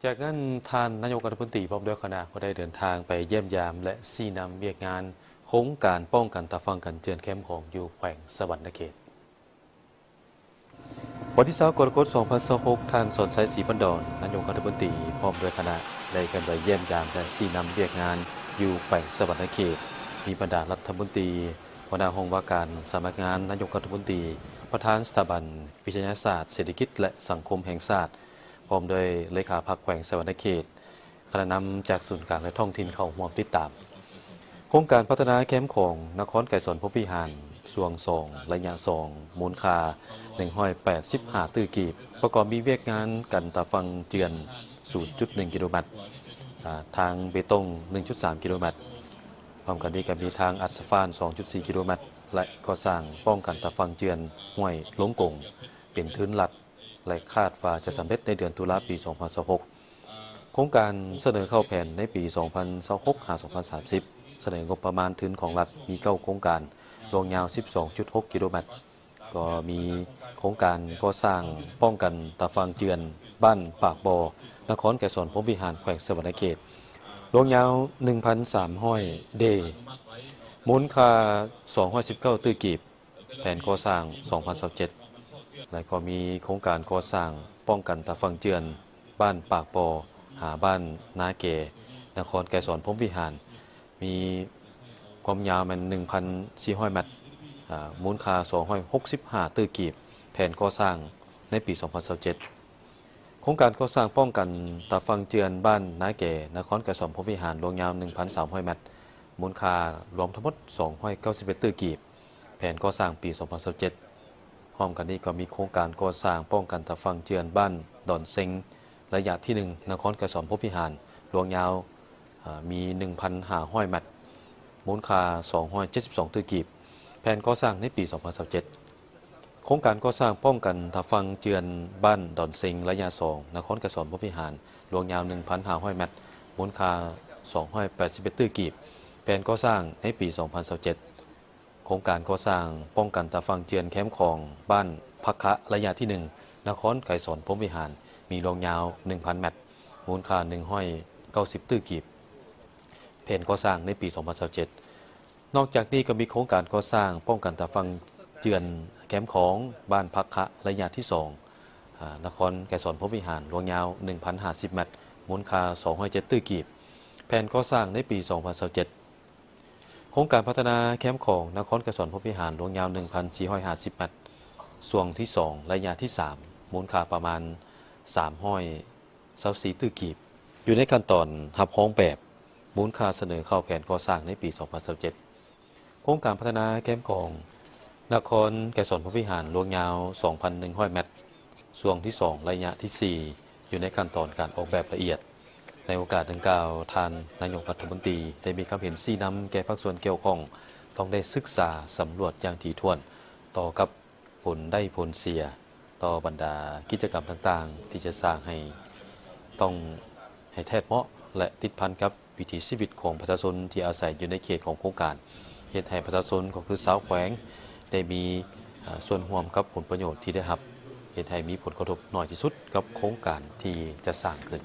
จากนั้นท่านนายกรัฐมนตรีพร้อมด้วยคณะก็ได้เดินทางไปเยี่ยมยามและชี้นำเวียกงานโครงการป้องกันตาฟังกันเจือนแคมป์ของอยู่แขวงสวรรณเขตวันที่20กรกฎาคม2026ท่านสนใจศรีปันดอนนายกรัฐมนตรีพร้อมด้วยคณะได้กันไปเยี่ยมยามและชี้นำเวียกงานอยู่แขวงสวรรณเขตมีบรรดารัฐมนตรีหัวหน้าห้องว่าการสำนักงานนายกรัฐมนตรีประธานสถาบันวิทยาศาสตร์เศรษฐกิจและสังคมแห่งชาติพร้อมโดยเลขาพรรคแขวงสวรรณเขตคณะนำจากศูนย์กลางและท้องถิ่นเข้าร่วมติดตามโครงการพัฒนาแคมป์ของนครไก่สนพบวิหารส่วง2ระยะ2มูลค่า185ตื้อกีบประกอบมีเวียกงานกันตาฟังเจือน 0.1 กิโลเมตรทางเบตง 1.3 กิโลเมตรพร้อมกันนี้ก็มีทางอัสฟาน 2.4 กิโลเมตรและก่อสร้างป้องกันตาฟังเจือนห้วยหลงกงเป็นทื้นลัดและคาดว่าจะสำเร็จในเดือนตุลาปี 2026 โครงการเสนอเข้าแผนในปี 2026-2030 เสนองบประมาณทุนของรัฐมี9โครงการรวมยาว 12.6 กิโลเมตรก็มีโครงการก่อสร้างป้องกันตาฟังเจือนบ้านปากบ่อนครไก่สนพบวิหารแขวงสวรรณเขตรวมยาว 1,300 เดมูลค่า219ตื้อกีบแผนก่อสร้าง 2027และก็มีโครงการก่อสร้างป้องกันตาฟังเจือนบ้านปากบ่อหาบ้านนาเกนครไก่สนพบวิหารมีความยาวมัน 1,400 เมตรมูลค่า265ตื้อกีบแผนก่อสร้างในปี 2027 โครงการก่อสร้างป้องกันตาฟังเจือนบ้านนาเกนครไก่สนพบวิหารรวมยาว 1,300 เมตรมูลค่ารวมทั้งหมด291ตื้อกีบแผนก่อสร้างปี 2027 พร้อมกันนี้ก็มีโครงการก่อสร้างป้องกันตาฟังเจือนบ้านดอนเซ็งระยะที่1นครไก่สนพบวิหารรวมยาวมี 1,500 เมตรมูลค่า272ตื้อกีบแผนก่อสร้างในปี 2027 โครงการก่อสร้างป้องกันตาฟังเจือนบ้านดอนเซ็งระยะ2นครไก่สนพบวิหารรวมยาว 1,500 เมตรมูลค่า281ตื้อกีบแผนก่อสร้างในปี 2027 โครงการก่อสร้างป้องกันตาฟังเจือนแคมป์ของบ้านพักคะระยะที่1นครไก่สนพบวิหารมีรวมยาว 1,000 เมตรมูลค่า190ตื้อกีบแผนก่อสร้างในปี 2027 นอกจากนี้ก็มีโครงการก่อสร้างป้องกันตาฟังเจือนแคมป์ของบ้านพักคะระยะที่2นครไก่สนพบวิหารรวมยาว 1,050 เมตรมูลค่า207ตื้อกีบแผนก่อสร้างในปี 2027 โครงการพัฒนาแคมป์ของนครไก่สนพบวิหารรวมยาว 1,450 เมตรส่วนที่2ระยะที่3มูลค่าประมาณ324ตื้อกีบอยู่ในขั้นตอนรับร้องแบบมูลค่าเสนอเข้าแผนก่อสร้างในปี 2027 โครงการพัฒนาแคมป์ของนครไก่สนพบวิหารรวมยาว 2,100 เมตรส่วนที่2ระยะที่4อยู่ในขั้นตอนการออกแบบละเอียดในโอกาสดังกล่าวท่านนายกรัฐมนตรีได้มีความเห็นชี้นำแก่ภาคส่วนเกี่ยวข้องต้องได้ศึกษาสำรวจอย่างถี่ถ้วนต่อกับผลได้ผลเสียต่อบรรดากิจกรรมต่างๆที่จะสร้างให้ต้องให้แท้เหมาะและติดพันกับวิถีชีวิตของประชาชนที่อาศัยอยู่ในเขตของโครงการเฮ็ดให้ประชาชนก็คือชาวแขวงได้มีส่วนร่วมกับผลประโยชน์ที่ได้รับเฮ็ดให้มีผลกระทบน้อยที่สุดกับโครงการที่จะสร้างขึ้น